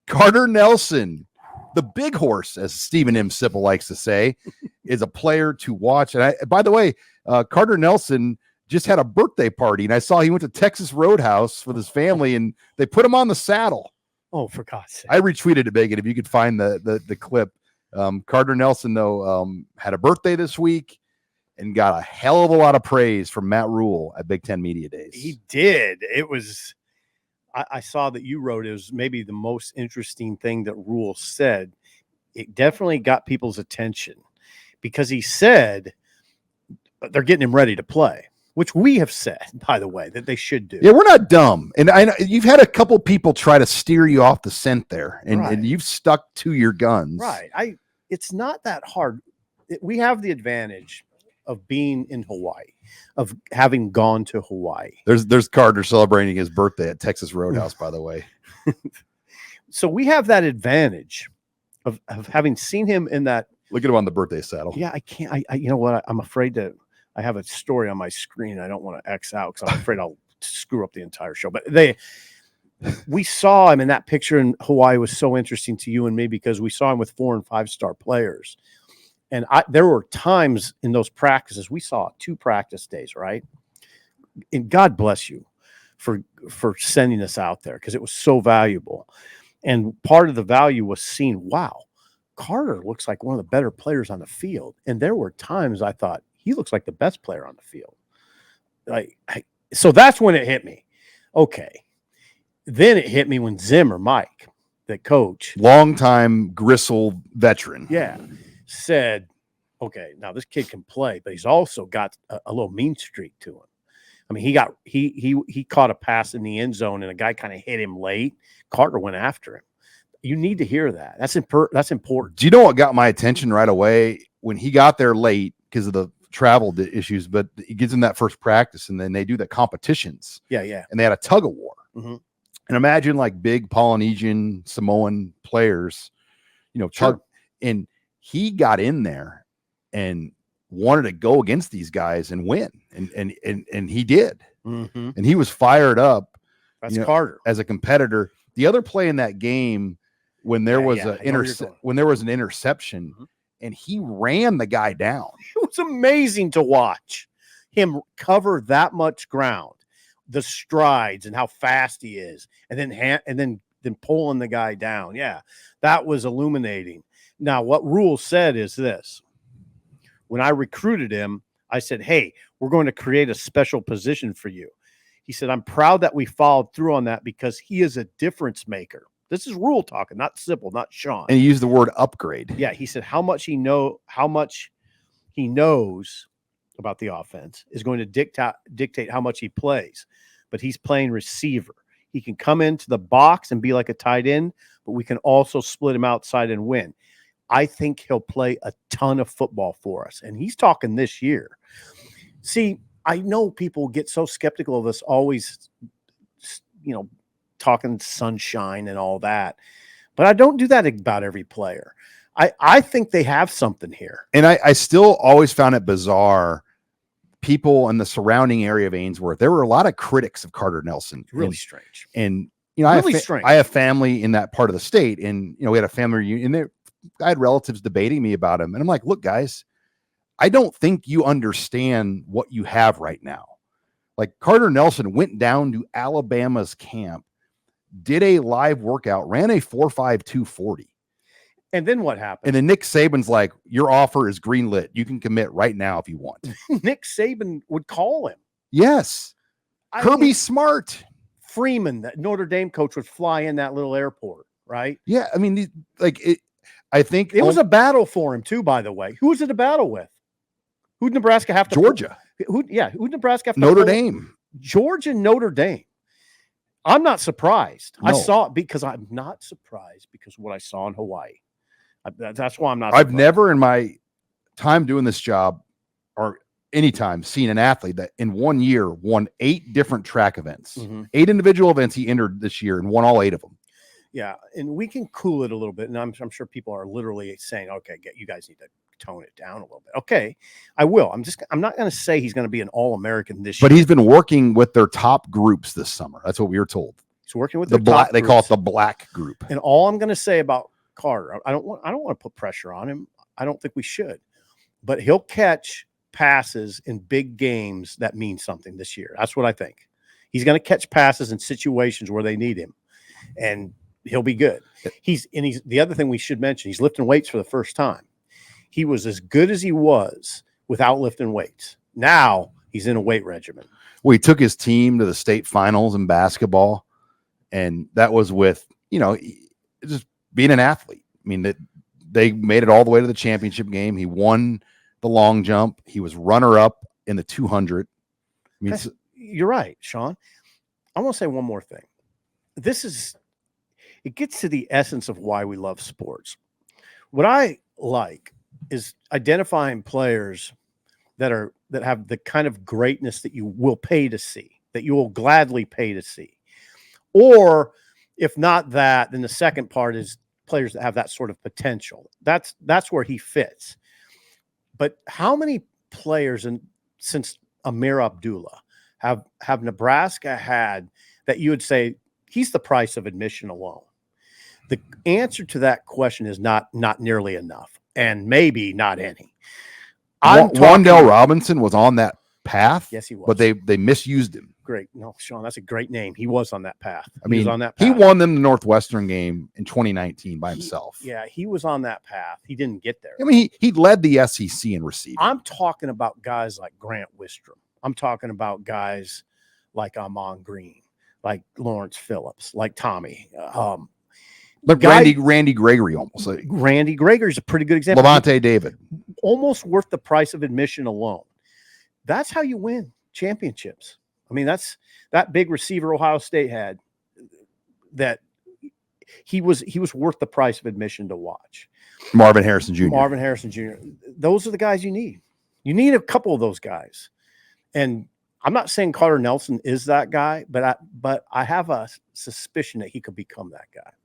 Carter Nelson, the big horse, as Stephen M. Sipple likes to say, is a player to watch. And by the way, Carter Nelson just had a birthday party, and I saw he went to Texas Roadhouse with his family, and they put him on the saddle. Oh, for God's sake. I retweeted it, Megan, if you could find the clip. Carter Nelson, though, had a birthday this week and got a hell of a lot of praise from Matt Rhule at Big Ten Media Days. He did. It was, I saw that you wrote it was maybe the most interesting thing that Rhule said. It definitely got people's attention because he said they're getting him ready to play, which we have said, by the way, that they should do. Yeah, we're not dumb. And I know you've had a couple people try to steer you off the scent there, and you've stuck to your guns. Right. It's not that hard. We have the advantage of being in Hawaii, of having gone to Hawaii. There's Carter celebrating his birthday at Texas Roadhouse, by the way. So we have that advantage of having seen him in that. Look at him on the birthday saddle. Yeah, I can't. You know what? I'm afraid to. I have a story on my screen. I don't want to X out because I'm afraid I'll screw up the entire show. But we saw him in that picture in Hawaii was so interesting to you and me because we saw him with 4- and 5-star players. And there were times in those practices, we saw 2 practice days, right? And God bless you for sending us out there because it was so valuable. And part of the value was seeing, wow, Carter looks like one of the better players on the field. And there were times I thought, he looks like the best player on the field. So that's when it hit me. Okay. Then it hit me when Zimmer, Mike, the coach. Longtime Gristle veteran. Yeah. Said, okay, now this kid can play, but he's also got a little mean streak to him. I mean, he caught a pass in the end zone and a guy kind of hit him late. Carter went after him. You need to hear that. That's important. Do you know what got my attention right away? When he got there late because of the travel issues, but he gets in that first practice and then they do the competitions. Yeah. And they had a tug of war. Mm-hmm. And imagine like big Polynesian Samoan players, Sure. And he got in there and wanted to go against these guys and win. And he did. Mm-hmm. And he was fired up. That's Carter as a competitor. The other play in that game when there was an interception, mm-hmm. and he ran the guy down. It was amazing to watch him cover that much ground, the strides and how fast he is, and then pulling the guy down. Yeah, that was illuminating. Now, what Rhule said is this. When I recruited him, I said, hey, we're going to create a special position for you. He said, I'm proud that we followed through on that because he is a difference maker. This is Rhule talking, not Sipple, not Sean. And he used the word upgrade. Yeah, he said how much he knows about the offense is going to dictate how much he plays. But he's playing receiver. He can come into the box and be like a tight end, but we can also split him outside and win. I think he'll play a ton of football for us. And he's talking this year. See, I know people get so skeptical of us always, talking sunshine and all that. But I don't do that about every player. I think they have something here. And I still always found it bizarre. People in the surrounding area of Ainsworth, there were a lot of critics of Carter Nelson. Really strange. And, strange. I have family in that part of the state. And, we had a family reunion. And I had relatives debating me about him. And I'm like, look, guys, I don't think you understand what you have right now. Like Carter Nelson went down to Alabama's camp, did a live workout, ran a 4.5 240. And then what happened? And then Nick Saban's like, your offer is greenlit. You can commit right now if you want. Nick Saban would call him. Yes. Kirby Smart. Freeman, that Notre Dame coach, would fly in that little airport, right? Yeah. I mean, I think it was a battle for him too, by the way. Who was it a battle with? Who'd Nebraska have to Georgia. Who'd Nebraska have to Notre Dame. Georgia and Notre Dame. I'm not surprised. No. I saw it because I'm not surprised because of what I saw in Hawaii. That's why I'm not surprised. I've never in my time doing this job or anytime seen an athlete that in 1 year won 8 different track events. Mm-hmm. 8 individual events he entered this year and won all 8 of them. Yeah, and we can cool it a little bit. And I'm sure people are literally saying, okay, you guys need to tone it down a little bit. Okay, I will. I'm not going to say he's going to be an All-American this year. But he's been working with their top groups this summer. That's what we were told. He's working with The their black, top they call it groups. the black group. And all I'm going to say about Carter, I don't want to put pressure on him. I don't think we should, but he'll catch passes in big games that mean something this year. That's what I think. He's going to catch passes in situations where they need him, and he'll be good. He's the other thing we should mention, he's lifting weights for the first time. He was as good as he was without lifting weights. Now he's in a weight regimen. Well, he took his team to the state finals in basketball, and that was with, just being an athlete. I mean, that they made it all the way to the championship game. He won the long jump. He was runner-up in the 200. I mean, you're right, Sean. I want to say one more thing. It gets to the essence of why we love sports. What I like is identifying players that have the kind of greatness that you will pay to see, that you will gladly pay to see. Or if not that, then the second part is players that have that sort of potential. That's where he fits. But how many players since Amir Abdullah have Nebraska had that you would say he's the price of admission alone? The answer to that question is not nearly enough, and maybe not any. Wandale Robinson was on that path. Yes, he was. But they misused him. Great. No, Sean, that's a great name. He was on that path. He was on that path. He won them the Northwestern game in 2019 by himself. He was on that path. He didn't get there. I mean, he led the SEC in receiving. I'm talking about guys like Grant Wistrom. I'm talking about guys like Amon Green, like Lawrence Phillips, like Tommy. But Randy Gregory almost. Randy Gregory's a pretty good example. Levante David. Almost worth the price of admission alone. That's how you win championships. I mean, that's that big receiver Ohio State had, that he was worth the price of admission to watch. Marvin Harrison Jr. Those are the guys you need. You need a couple of those guys. And I'm not saying Carter Nelson is that guy, but I have a suspicion that he could become that guy.